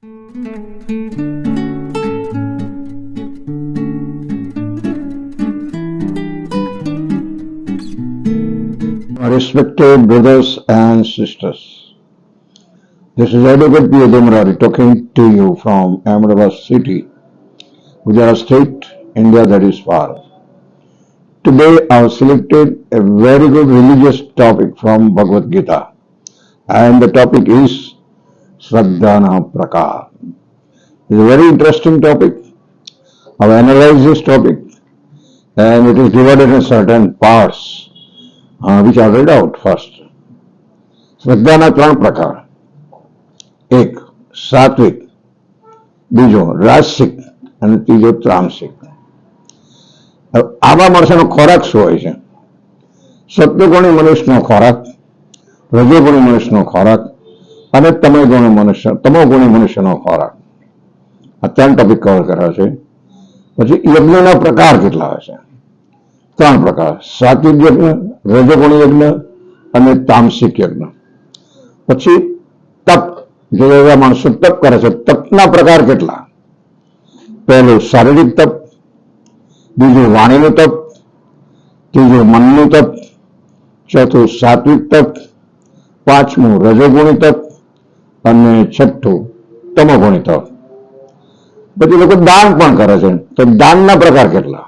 Respected brothers and sisters, this is Advocate P. Demrari talking to you from Ahmedabad city, Gujarat state, India that is far. Today I have selected a very good religious topic from Bhagavad Gita, and the topic is Shraddhana Prakar. It's a very interesting topic. I have analyzed this topic and it is divided in certain parts. which I read out first. શ્રદ્ધાના ત્રણ પ્રકાર. એક સાત્વિક, બીજો રાજસિક અને ત્રીજો ત્રામસિક. આવા માણસોનો ખોરાક શું હોય છે? સત્વગુણી મનુષ્યનો ખોરાક, રજોગુણી મનુષ્યનો ખોરાક અને તમોગુણી મનુષ્યનો ખોરાક. આ ત્રણ ટોપિક કવર કર્યા છે. પછી યજ્ઞના પ્રકાર કેટલા હોય છે? ત્રણ પ્રકાર: સાત્વિક યજ્ઞ, રજોગુણી યજ્ઞ અને તામસિક યજ્ઞ. પછી તપ, જે એવા માણસો તપ કરે છે, તપના પ્રકાર કેટલા? પહેલું શારીરિક તપ, બીજું વાણીનું તપ, ત્રીજું મનનું તપ, ચોથું સાત્વિક તપ, પાંચમું રજોગુણી તપ અને છઠ્ઠું તમોગુણી તપ. પછી લોકો દાન પણ કરે છે, તો દાનના પ્રકાર કેટલા?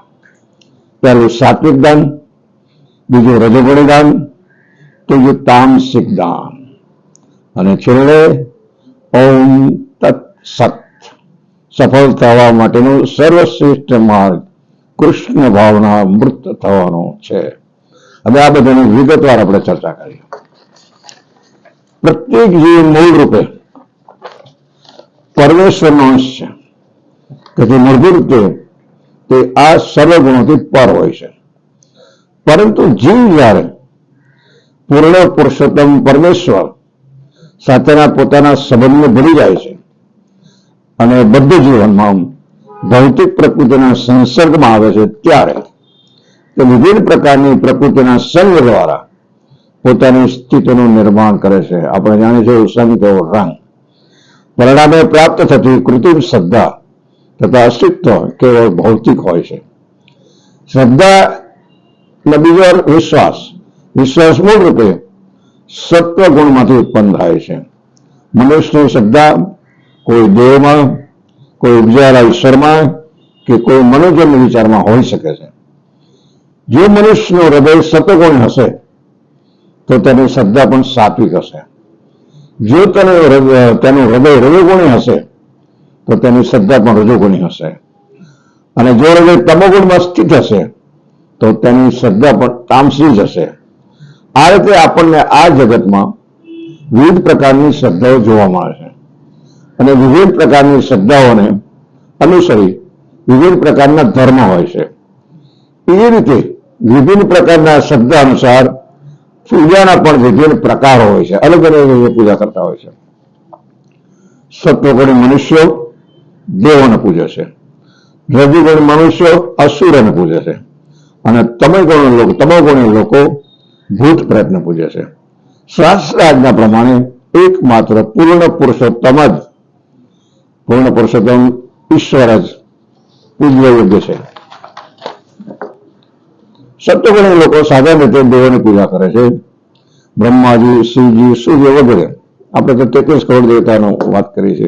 પહેલું સાત્વિક દાન, બીજું રજોગુણી દાન, ત્રીજું તામસિક દાન અને છેલ્લે ઓમ તત્ સત. સફળ થવા માટેનું સર્વશ્રેષ્ઠ માર્ગ કૃષ્ણ ભાવના મૃત થવાનો છે. હવે આ બધાની વિગતવાર આપણે ચર્ચા કરીએ. પ્રત્યેક જીવ મૂળ રૂપે પરમેશ્વરનો અંશ છે, તેથી મૂળભૂત રીતે તે આ સર્વગુણોથી પર હોય છે. પરંતુ જીવ જ્યારે પૂર્ણ પુરુષોત્તમ પરમેશ્વર સાથેના પોતાના સંબંધને ભૂલી જાય છે અને બધું જીવનમાં ભૌતિક પ્રકૃતિના સંસર્ગમાં આવે છે, ત્યારે તે વિવિધ પ્રકારની પ્રકૃતિના સંગ દ્વારા પોતાની સ્થિતિનું નિર્માણ કરે છે. આપણે જાણીએ છીએ સંગ તેવો રંગ. પરિણામે પ્રાપ્ત થતી કૃત્રિમ શ્રદ્ધા તથા અસ્તિત્વ કેવળ ભૌતિક હોય છે. શ્રદ્ધા બીજો વિશ્વાસ. વિશ્વાસ મૂળ રૂપે સત્વ ગુણમાંથી ઉત્પન્ન થાય છે. મનુષ્યની શ્રદ્ધા કોઈ દેવમાં, કોઈ ઉપજાયેલા ઈશ્વરમાં કે કોઈ મનોજન્ય વિચારમાં હોઈ શકે છે. જો મનુષ્યનું હૃદય સત્વગુણ હશે તો તેની શ્રદ્ધા પણ સાત્વિક હશે. જો તેનું હૃદય રજોગુણી હશે તો તેની શ્રદ્ધા પણ રજોગુણી હશે. અને જો હૃદય તમોગુણમાં સ્થિત હશે તો તેની શ્રદ્ધા પણ તામસી જ હશે. આ રીતે આપણને આ જગતમાં વિવિધ પ્રકારની શ્રદ્ધાઓ જોવા મળે છે અને વિવિધ પ્રકારની શ્રદ્ધાઓને અનુસરી વિવિધ પ્રકારના ધર્મ હોય છે. એ રીતે વિભિન્ન પ્રકારના શ્રદ્ધા અનુસાર પૂજાના પણ વિભિન્ન પ્રકારો હોય છે. અલગ અલગ પૂજા કરતા હોય છે. સત્વગુણી મનુષ્યો દેવોને પૂજે છે, રજોગુણી મનુષ્યો અસુરોને પૂજે છે અને તમોગુણી લોકો ભૂત પ્રેતને પૂજે છે. શાસ્ત્ર આજ્ઞા પ્રમાણે એકમાત્ર પૂર્ણ પુરુષોત્તમ ઈશ્વર જ પૂજવા યોગ્ય છે. સત્વગુણી લોકો સાધારણ રીતે દેવોની પૂજા કરે છે. બ્રહ્માજી, શિવજી, સૂર્ય વગેરે. આપણે તો 33 કરોડ દેવતાનો વાત કરી છે.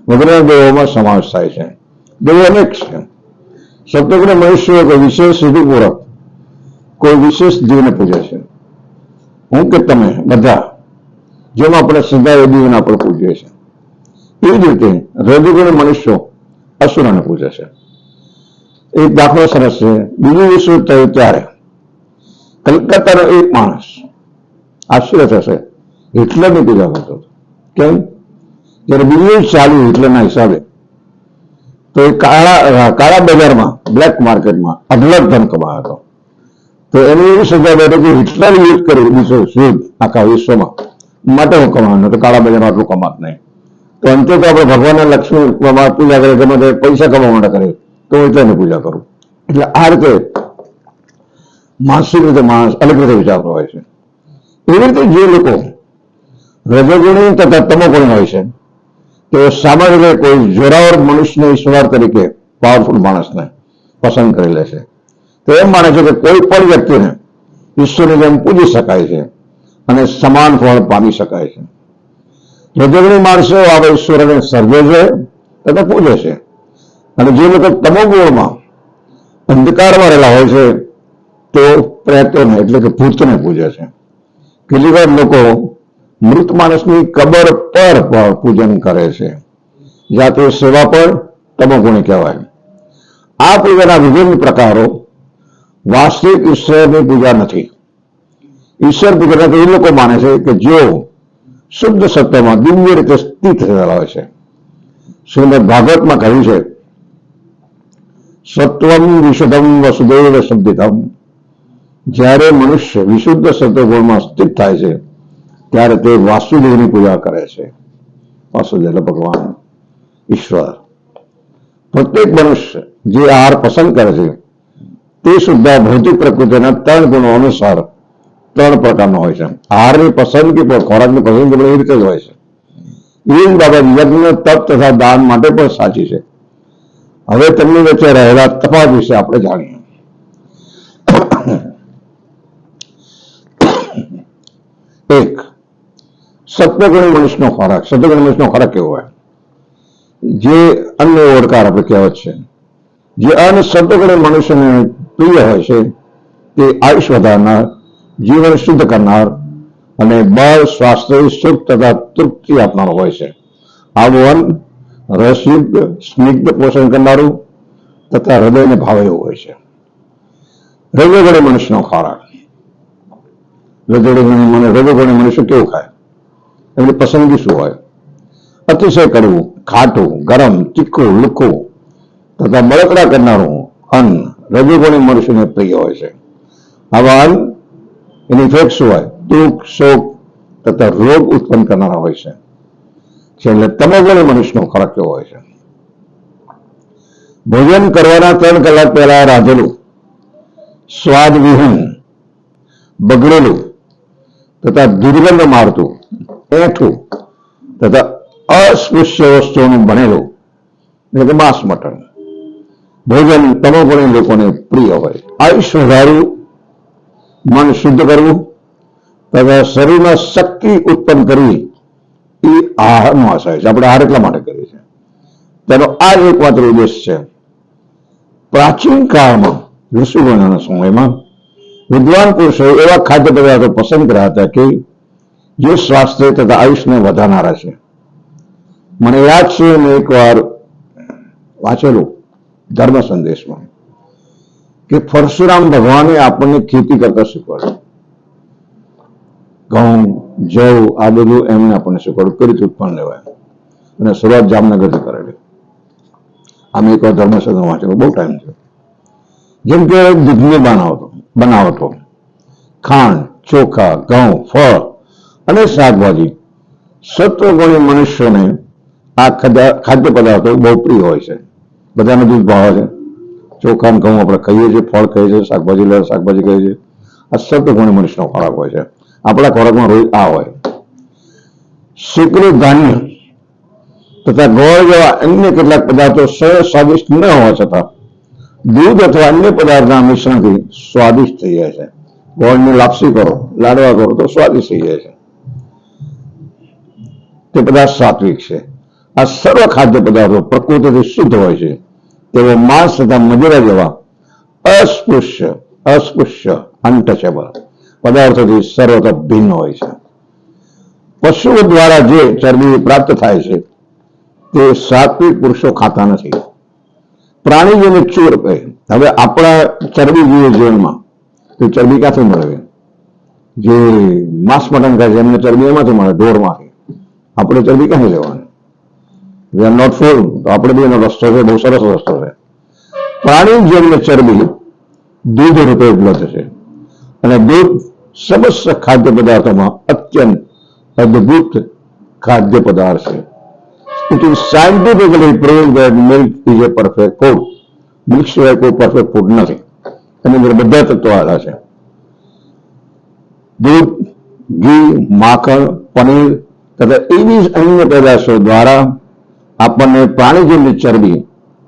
વગેરે દેવોમાં સમાવેશ થાય છે. દેવો અનેક છે. સત્વગુણી મનુષ્યો કોઈ વિશેષ વિધિપૂર્વક કોઈ વિશેષ જીવને પૂજે છે. હું કે તમે બધા જેમ આપણે શ્રદ્ધા દેવીને આપણે પૂજીએ છીએ, એવી જ રીતે રજોગુણી મનુષ્યો અસુરોને પૂજે છે. એક દાખલો સરસ છે. બીજું વિશ્વ થયું ત્યારે કલકત્તાનો એક માણસ, આશ્ચર્ય થશે, હિટલરની પૂજા કરતો હતો. કેમ? જયારે બીજું ચાલ્યું હિટલરના હિસાબે, તો એ કાળા બજારમાં, બ્લેક માર્કેટમાં અઢળક ધન કમાયો હતો. તો એની એવી સજા બેઠો કે હિટલર યુદ્ધ કર્યું, યુદ્ધ આખા વિશ્વમાં માટે હું કમાવાનું, તો કાળા બજારમાં આટલું કમાત નહીં. તો અંતે તો આપણે ભગવાનના લક્ષ્મી પૂજા કરીએ, ગમે તે પૈસા કમાવા માટે કરીએ, તો હિટલરની પૂજા કરું. એટલે આ રીતે માનસિક રીતે માણસ અલગ રીતે વિચારતો હોય છે. એવી રીતે જે લોકો રજોગુણી તથા તમોગુણી હોય છે, તો સામાન્ય રીતે કોઈ જોરાવર મનુષ્યને ઈશ્વર તરીકે પાવરફુલ માણસને પસંદ કરી લે છે. તો એમ માને છે કે કોઈ પણ વ્યક્તિને ઈશ્વરની જેમ પૂજી શકાય છે અને સમાન ફળ પામી શકાય છે. રજોગુણી માણસો આવે ઈશ્વરને સર્જે છે તથા પૂજે છે, અને જે લોકો તમોગુણમાં અંધકારમાં રહેલા હોય છે તો પ્રેતોને એટલે કે ભૂતને પૂજે છે. કેટલીક વાર લોકો મૃત માણસની કબર પર પૂજન કરે છે, જાતે સેવા પર તમોગુણી કહેવાય. આ પૂજાના વિભિન્ન પ્રકારો વાસ્તવિક ઈશ્વરની પૂજા નથી. ઈશ્વર પૂજા એ લોકો માને છે કે જેઓ શુદ્ધ સત્યમાં દિવ્ય રીતે સ્થિત થયેલા હોય છે. શ્રીમદ ભાગવતમાં કહ્યું છે, સત્વમ વિશુદ્ધમ વસુદેવ શબ્દિતમ. જ્યારે મનુષ્ય વિશુદ્ધ સત્વગુણમાં સ્થિત થાય છે ત્યારે તે વાસુદેવની પૂજા કરે છે. વાસુદેવ ભગવાન ઈશ્વર. પ્રત્યેક મનુષ્ય જે આહાર પસંદ કરે છે તે સુદ્ધા ભૌતિક પ્રકૃતિના 3 ગુણો અનુસાર 3 પ્રકારનો હોય છે. આહારની પસંદગી પણ ખોરાકની પસંદગી પણ એ રીતે જ હોય છે. એ જ બાબત યજ્ઞ, તપ તથા દાન માટે પણ સાચી છે. હવે તેમની વચ્ચે રહેલા તફાવત વિશે આપણે જાણીએ. એક, સત્વગુણી મનુષ્યનો ખોરાક. સત્વગુણી મનુષ્યનો ખોરાક કેવો હોય? જે અન્ય ઓળકાર આપણે કહેવત છે, જે અન્ન સત્વગુણી મનુષ્યને પ્રિય હોય છે તે આયુષ વધારનાર, જીવન શુદ્ધ કરનાર અને બળ, સ્વાસ્થ્ય, સુખ તથા તૃપ્તિ આપનારો હોય છે. આવું અન્ન રસયુક્ત, સ્નિગ્ધ પોષણ કરનારું તથા હૃદયને ભાવે એવું હોય છે. રજોગુણી મનુષ્યનો ખોરાક. રજોગુણી મનુષ્ય કેવું ખાય? એમની પસંદગી શું હોય? અતિશય કડવું, ખાટું, ગરમ, તીખું, લુખું તથા બળતરા કરનારું અન્ન રજોગુણી મનુષ્યને પ્રિય હોય છે. આવા અન્ન એની ઇફેક્ટ શું હોય? દુઃખ, શોક તથા રોગ ઉત્પન્ન કરનારા હોય છે. એટલે તમોગુણી મનુષ્યનો ખોરાક કેવો હોય છે? ભોજન કરવાના 3 કલાક પહેલા રાંધેલું, સ્વાદ વિહીન, બગડેલું તથા દુર્ગંધ મારતું, એઠું તથા અસ્પૃશ્ય વસ્તુઓનું બનેલું એટલે કે માંસ મટન ભોજન તમોગુણી લોકોને પ્રિય હોય. આયુષ્ય વધારવું, મન શુદ્ધ કરવું તથા શરીરમાં શક્તિ ઉત્પન્ન કરવી એ આહારનો આશય છે. આપણે આહાર એટલા માટે કરીએ છીએ. તેનો આ જ એકમાત્ર ઉદ્દેશ છે. પ્રાચીન કાળમાં ઋષિગણોના સમયમાં વિદ્વાન પુરુષોએ એવા ખાદ્ય પદાર્થો પસંદ કર્યા હતા કે જે સ્વાસ્થ્ય તથા આયુષને વધારનારા છે. મને યાદ છે, મેં એકવાર વાંચેલું ધર્મ સંદેશમાં કે પરશુરામ ભગવાને આપણને ખેતી કરતા શીખવાડ્યું. ઘઉં, જવ આ બધું એમને આપણને શીખવાડ્યું કઈ રીતે ઉત્પન્ન લેવાય, અને શરૂઆત જામનગરથી કરેલી. આમ એકવાર ધર્મ સંદેશ વાંચેલો, બહુ ટાઈમ છે. જેમ કે દૂધની બનાવટો, ખાંડ, ચોખા, ઘઉં, ફળ અને શાકભાજી, સત્વગુણી મનુષ્યોને આ ખાદ્ય પદાર્થો બહુ પ્રિય હોય છે. બધાને દૂધ ભાવે છે, ચોખા ઘઉં આપણે ખાઈએ છીએ, ફળ ખાઈએ છીએ, શાકભાજી ખાઈએ છીએ. આ સત્વગુણી મનુષ્યનો ખોરાક હોય છે. આપણા ખોરાકમાં રોજ આ હોય. શેકેલું ધાન્ય તથા ગોળ જેવા અન્ય કેટલાક પદાર્થો સ્વાદિષ્ટ ન હોવા છતાં દૂધ અથવા અન્ય પદાર્થના મિશ્રણથી સ્વાદિષ્ટ થઈ જાય છે. ગોળની લાપસી કરો, લાડવા કરો તો સ્વાદિષ્ટ થઈ જાય છે. તે પદાર્થ સાત્વિક છે. આ સર્વ ખાદ્ય પદાર્થો પ્રકૃતિથી શુદ્ધ હોય છે. તેઓ માંસ તથા મદિરા જેવા અસ્પૃશ્ય અનટચેબલ પદાર્થોથી સર્વતઃ ભિન્ન હોય છે. પશુઓ દ્વારા જે ચરબી પ્રાપ્ત થાય છે તે સાત્વિક પુરુષો ખાતા નથી. પ્રાણી જેને ચૂર કહે. હવે આપણા ચરબી જોઈએ જીવનમાં તો ચરબી ક્યાંથી મળે? જે માંસ મટન ખાય છે એમને ચરબી એમાંથી મળે, ઢોરમાંથી. આપણે ચરબી ક્યાંથી લેવાની? વી આર નોટ ફૂલ. તો આપણે બી એનો રસ્તો છે, બહુ સરસ રસ્તો છે. પ્રાણી જેમને ચરબી દૂધ રૂપે ઉપલબ્ધ છે, અને દૂધ સમસ્ત ખાદ્ય પદાર્થોમાં અત્યંત અદ્ભુત ખાદ્ય પદાર્થ છે. It is scientifically proven that milk is a perfect food. Milk સિવાય કોઈ પરફેક્ટ ફૂડ નથી. એની અંદર બધા તત્વો આવેલા છે. દૂધ, ઘી, માખણ, પનીર તથા એવી જ અન્ય પેદાશો દ્વારા આપણને પ્રાણી જેટલી ચરબી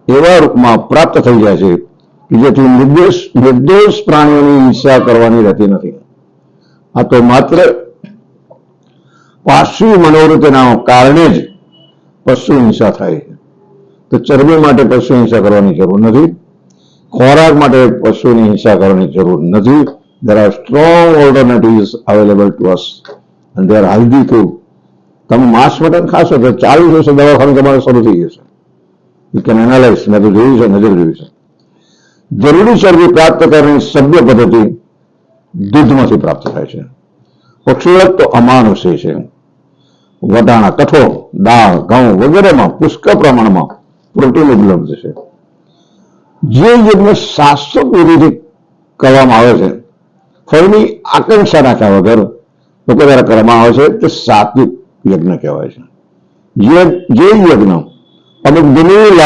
એવા રૂપમાં પ્રાપ્ત થઈ જાય છે કે જેથી નિર્દોષ પ્રાણીઓની હિંસા કરવાની રહેતી નથી. આ તો માત્ર પાર્શ્વી મનોવૃત્તિના કારણે જ પશુ હિંસા થાય છે. તો ચરબી માટે પશુ હિંસા કરવાની જરૂર નથી. ખોરાક માટે પશુની હિંસા કરવાની જરૂર નથી. There are strong alternatives available to us and they are healthy too. તમે માંસ મટન ખાશો તો 40 વર્ષે દવાખાનું તમારે શરૂ થઈ જશે. You can analyze. મેં તો જોયું છે, નજર જોયું છે. જરૂરી ચરબી પ્રાપ્ત કરવાની સભ્ય પદ્ધતિ દૂધમાંથી પ્રાપ્ત થાય છે. પક્ષીઓ તો અમાનુષી છે. વટાણા, કઠોળ, દાળ, ઘઉં વગેરેમાં પુષ્કળ પ્રમાણમાં પ્રોટીન ઉપલબ્ધ છે. જે યજ્ઞ શાસ્ત્રોક્ત વિધિથી કરવામાં આવે છે, ફળની આકાંક્ષા રાખ્યા વગર લોકો દ્વારા કરવામાં આવે છે તે સાત્વિક યજ્ઞ કહેવાય છે. જે યજ્ઞ અમુક દુનિયાવી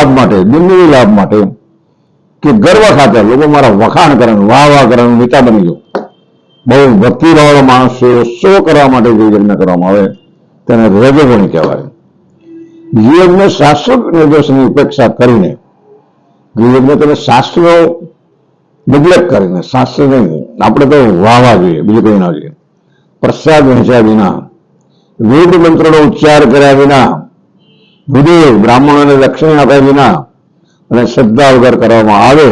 લાભ માટે કે ગર્વ ખાતર લોકો મારા વખાણ કરે, વાહ કરે, નેતા બની ગયો, બહુ ભક્તિભાવવાળો માણસ છે, શો કરવા માટે જે યજ્ઞ કરવામાં આવે તેને રજોગુણી કહેવાય. જે યજ્ઞ શાસ્ત્રોક્ત નિર્દેશની ઉપેક્ષા કરીને, જે યજ્ઞ તમે શાસ્ત્રો નિગ્લેક્ટ કરીને, શાસ્ત્ર નહીં, આપણે તો વાહવા જોઈએ, બીજું કંઈ ના જોઈએ, પ્રસાદ વહેંચ્યા વિના, વેદ મંત્રનો ઉચ્ચાર કર્યા વિના, વિદેહ બ્રાહ્મણોને દક્ષિણા આપ્યા વિના અને શ્રદ્ધા વગર કરવામાં આવે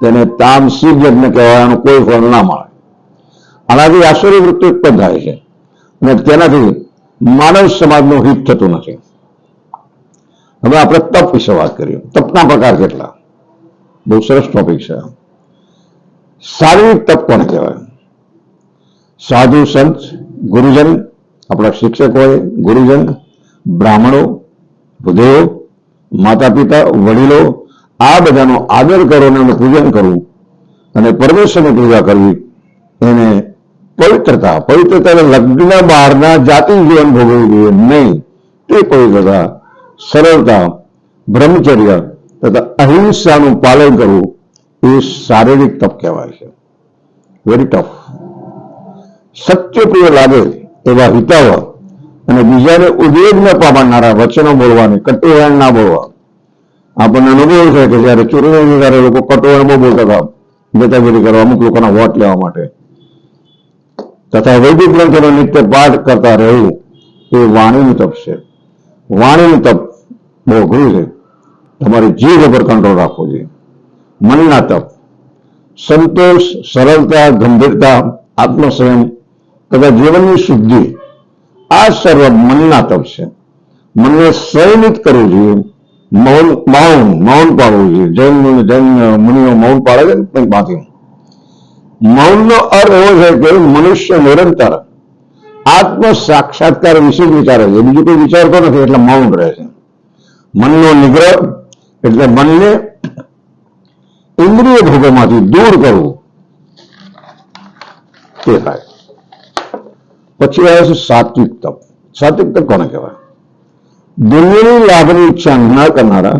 તેને તામસિક યજ્ઞ કહેવાનું કોઈ ફળ ના મળે. આનાથી આશ્ચર્ય વૃત્તિ ઉત્પન્ન થાય છે અને તેનાથી માનવ સમાજનું હિત થતું નથી. હવે આપણે તપ વિશે વાત કરીએ. તપના પ્રકાર કેટલા? બહુ સરસ ટોપિક છે. શારીરિક તપ કોને કહેવાય? સાધુ, સંત, ગુરુજન, આપણા શિક્ષક હોય, ગુરુજન, બ્રાહ્મણો, બુદ્ધેવો, માતા પિતા, વડીલો, આ બધાનો આદર કરો અને પૂજન કરવું અને પરમેશ્વરની પૂજા કરવી એને પવિત્રતા લગ્નના બહારના જાતિ જીવન ભોગવવું જોઈએ નહીં. તે પવિત્રતા, સરળતા, બ્રહ્મચર્ય તથા અહિંસાનું પાલન કરવું એ શારીરિક તપ કહેવાય છે. Very tough. સત્યપ્રિય લાગે એવા હિતાવહ અને બીજાને ઉદ્વેગ ન પામનારા વચનો બોલવાની, કટુવચન ના બોલવા. આપણને અનુભવ છે કે જયારે ચૂંટણી ત્યારે લોકો કટુવચન બહુ બોલતા હતા, નેતાગીરી કરવા, અમુક લોકોના વોટ લેવા માટે, તથા વૈદિક ગ્રંથોનો નિત્ય પાઠ કરતા રહેવું એ વાણીનું તપ છે. વાણીનું તપ બહુ અઘરું છે. તમારી જીભ ઉપર કંટ્રોલ રાખવો જોઈએ. મનના તપ સંતોષ, સરળતા, ગંભીરતા, આત્મસંયમ તથા જીવનની શુદ્ધિ, આ સર્વ મનના તપ છે. મનને સંયમિત કરવું જોઈએ. મૌન પાડવું જોઈએ. જૈન મુનિઓ મૌન પાડે છે ને કંઈક બાકી. મૌનનો અર્થ એવો છે કે મનુષ્ય નિરંતર આત્મ સાક્ષાત્કાર વિશે જ વિચારે છે, બીજું કોઈ વિચારતો નથી, એટલે મૌન રહે છે. મનનો નિગ્રહ એટલે મનને ઇન્દ્રિય ભોગોમાંથી દૂર કરવું, તે થાય. પછી આવે છે સાત્વિક તપ. સાત્વિક તપ કોને કહેવાય? દુનિયાની લાભની ઈચ્છા ન કરનારા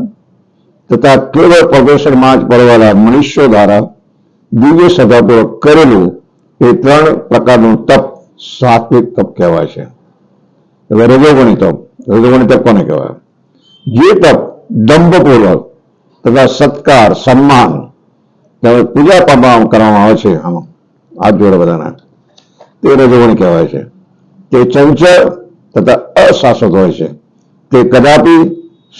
તથા કેવળ પરમેશ્વરમાં જ પડવાના મનુષ્યો દ્વારા દિવ્ય સભાપૂર્વક કરેલું એ 3 પ્રકારનું તપ સાત્વિક તપ કહેવાય છે. હવે રજોગુણી તપ. રજોગુણી તપ કોને કહેવાય? જે તપ દંભપૂર્વક તથા સત્કાર, સન્માન, પૂજા કરવામાં આવે છે, હાથ જોડે બધાના, તે રજોગુણી કહેવાય છે. તે ચંચળ તથા અશાશ્વત હોય છે. તે કદાપી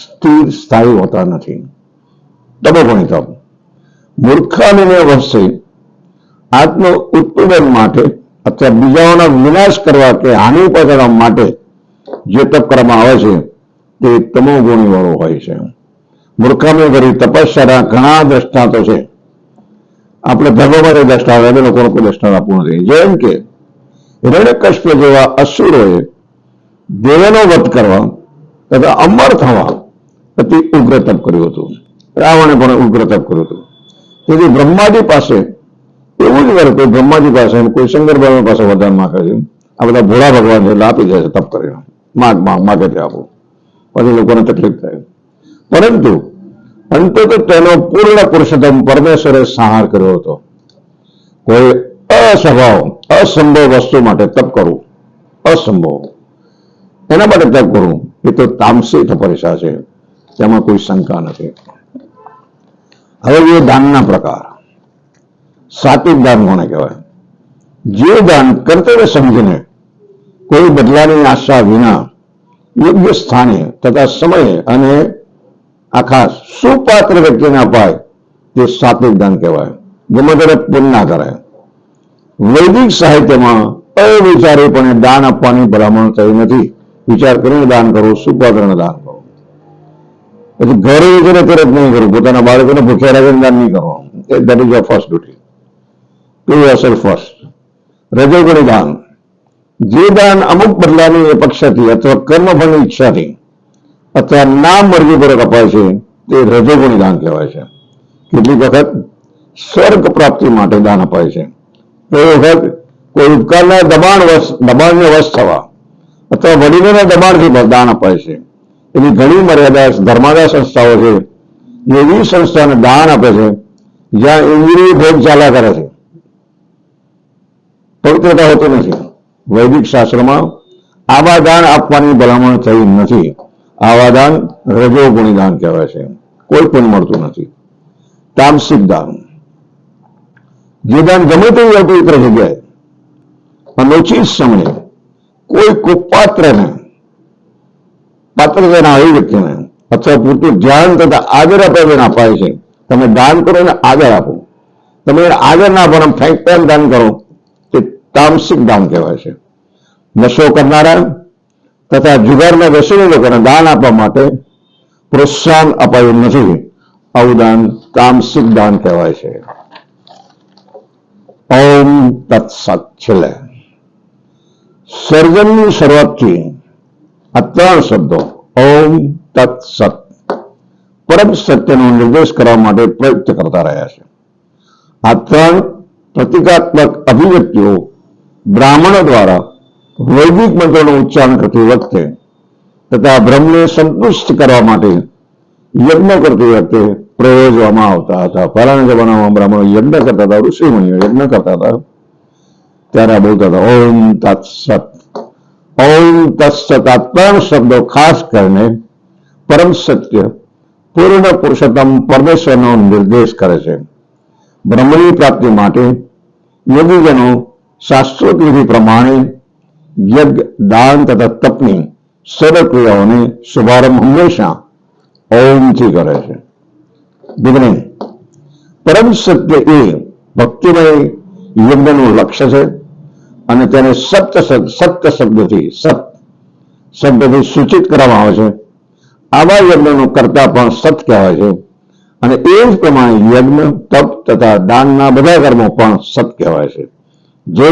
સ્થિર સ્થાયી હોતા નથી. તમોગુણી તપ. મૂર્ખામીને વશે આત્મ ઉત્પીડન માટે અથવા બીજાઓના વિનાશ કરવા કે હાનિ પહોંચાડવા માટે જે તપ કરવામાં આવે છે તે તમોગુણી વાળો હોય છે. મૂર્ખામી કરી તપસ્યાના ઘણા દ્રષ્ટાંતો છે. આપણે ધર્મમાં દ્રષ્ટાંત, અમે લોકોને કોઈ દ્રષ્ટાંત આપવું નથી. જેમ કે હિરણ્યકશ્યપ જેવા અસુરોએ દેવોનો વધ કરવા તથા અમર થવા અતિ ઉગ્ર તપ કર્યું હતું. રાવણે પણ ઉગ્ર તપ કર્યું હતું. તેથી બ્રહ્માજી પાસે એવું જ કરે, કોઈ બ્રહ્માજી પાસે, કોઈ શંકર ભગવાન પાસે વરદાન માંગે છે. આ બધા ભોળા ભગવાન છે એટલે આપી જાય છે તપ કરીને. માગે તે આપો, પછી લોકોને તકલીફ થાય. પરંતુ અંતે તો તેનો પૂર્ણ પુરુષોત્તમ પરમેશ્વરે સંહાર કર્યો હતો. કોઈ અસંભવ વસ્તુ માટે તપ કરવું, અસંભવ, એના માટે તપ કરવું એ તો તામસિક તપસ્યા છે. તેમાં કોઈ શંકા નથી. હવે એ દાનના પ્રકાર. સાત્વિક દાન કોને કહેવાય? જે દાન કર્તવ્ય સમજીને કોઈ બદલાની આશા વિના યોગ્ય સ્થાને તથા સમયે અને આખા સુપાત્ર વ્યક્તિને અપાય તે સાત્વિક દાન કહેવાય. ગમે ત્યારે પુણ્ય ના કરાય. વૈદિક સાહિત્યમાં અવિચારીપણે દાન આપવાની ભલામણ થઈ નથી. વિચાર કરીને દાન કરવું, સુપાત્રને દાન કરવું. પછી ઘરે જઈને તરત નહીં કરવું, પોતાના બાળકોને ભૂખ્યા રાખીને દાન નહીં કરવાનું. That is your first duty. To yourself first. રજોગુણી દાન. જે દાન અમુક બદલાની અપેક્ષાથી અથવા કર્મફળની ઈચ્છાથી અથવા નામ મરજીપૂર્વક અપાય છે તે રજોગુણી દાન કહેવાય છે. કેટલીક વખત સ્વર્ગ પ્રાપ્તિ માટે દાન અપાય છે. કોઈ વખત કોઈ ઉપકારના દબાણને વશ થવા અથવા વડીલોના દબાણથી દાન અપાય છે. એવી ઘણી મર્યાદા ધર્માદા સંસ્થાઓ છે. એવી સંસ્થાને દાન આપે છે જ્યાં ઇન્દ્રિય ભોગ ચાલ્યા કરે છે, પવિત્રતા હોતી નથી. વૈદિક શાસ્ત્રમાં આવા દાન આપવાની ભલામણ થઈ નથી. આવા દાન રજોગુણી દાન કહેવાય છે. કોઈ પણ મળતું નથી. તામસિક દાન. જે દાન ગમે તેવી અપવિત્ર જગ્યાએ અનોચિત સમયે કોઈ કુપાત્રને, પાત્રતાના આવી વ્યક્તિને અથવા પૂરતું ધ્યાન તથા આદર અપાવીને અપાય છે. તમે દાન કરો અને આદર આપો. તમે આદર ના આપો, ફેંકતા દાન કરો, તે તામસિક દાન કહેવાય છે. નશો કરનારા તથા જુગારના વ્યસની લોકોને દાન આપવા માટે પ્રોત્સાહન અપાયું નથી. આવું દાન તામસિક દાન કહેવાય છે. ઓમ તત્સત. છેલ્લે સર્જનની શરૂઆતથી આ ત્રણ શબ્દો ઓમ તત્સત પરમ સત્યનો નિર્દેશ કરવા માટે પ્રયત્ન કરતા રહ્યા છે. આ ત્રણ પ્રતિકાત્મક અભિવ્યક્તિઓ બ્રાહ્મણો દ્વારા વૈદિક મંત્રોનું ઉચ્ચારણ કરતી વખતે તથા બ્રહ્મને સંતુષ્ટ કરવા માટે યજ્ઞ કરતી વખતે પ્રયોજવામાં આવતા હતા. પહેલાના જમાનામાં બ્રાહ્મણો યજ્ઞ કરતા હતા, ઋષિમુનિઓ યજ્ઞ કરતા હતા, ત્યારે બોલતા હતા ઓમ તત્સત. ઓમ તત્સત આ ત્રણ શબ્દો ખાસ કરીને પરમ સત્ય પૂર્ણ પુરુષોત્તમ પરમેશ્વરનો નિર્દેશ કરે છે. બ્રહ્મની પ્રાપ્તિ માટે યોગીજનો શાસ્ત્રોક્ત વિધિ પ્રમાણે યજ્ઞ, દાન તથા તપની સર્વ ક્રિયાઓને શુભારંભ હંમેશા ઓમથી કરે છે. બિગનિંગ. પરમ સત્ય એ ભક્તિમય યજ્ઞનું લક્ષ્ય છે અને તેને સત્ય શબ્દથી સૂચિત કરવામાં આવે છે. આવા યજ્ઞનું કરતા પણ સત કહેવાય છે અને એ જ પ્રમાણે યજ્ઞ, તપ તથા દાનના બધા કર્મો પણ સત કહેવાય છે, જે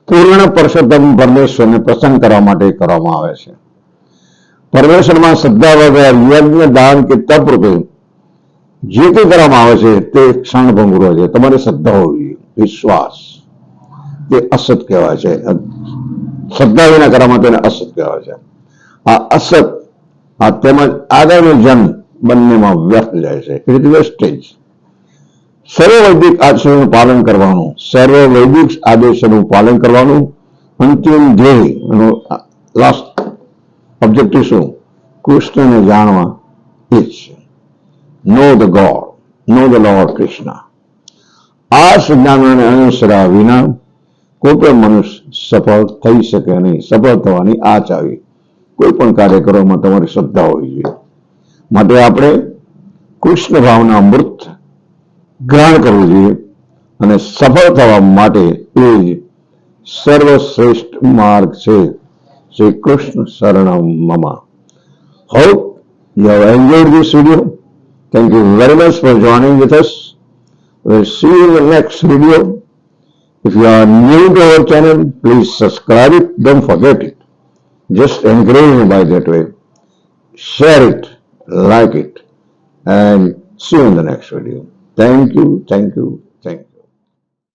પૂર્ણ પુરુષોત્તમ પરમેશ્વરને પ્રસન્ન કરવા માટે કરવામાં આવે છે. પરમેશ્વરમાં શ્રદ્ધા વગર યજ્ઞ, દાન કે તપ રૂપે જે કંઈ કરવામાં આવે છે તે ક્ષણભંગુર હોય છે. તમારી શ્રદ્ધા હોવી, વિશ્વાસ, તે અસત કહેવાય છે. શ્રદ્ધા વિના કરવામાં તેને અસત કહેવાય છે. આ અસત આ તેમજ આગળનો જન્મ બંનેમાં વ્યર્થ જાય છે. It is wastage. સર્વ વૈદિક આદેશોનું પાલન કરવાનું, સર્વ વૈદિક આદેશોનું પાલન કરવાનું અંતિમ ધ્યેય, લાસ્ટ ઓબ્જેક્ટિવ શું? કૃષ્ણને જાણવા એ જ છે. Know the god, know the lord Krishna. આ સિદ્ધાંતોને અનુસર્યા વિના કોઈ પણ મનુષ્ય સફળ થઈ શકે નહીં. સફળ થવાની આ ચાવી. કોઈ પણ કાર્ય કરવામાં તમારી શ્રદ્ધા હોવી જોઈએ. માટે આપણે કૃષ્ણ ભાવના અમૃત ગ્રહણ કરવું જોઈએ અને સફળ થવા માટે એ જ સર્વશ્રેષ્ઠ માર્ગ છે. શ્રી કૃષ્ણ શરણમ મમ. Hope you have enjoyed this video. Thank you very much for joining with us. We'll see you in the next video. If you are new to our channel, please subscribe it. Don't forget it. Just encourage me by that way. Share it, like it, and see you in the next video. Thank you. Thank you.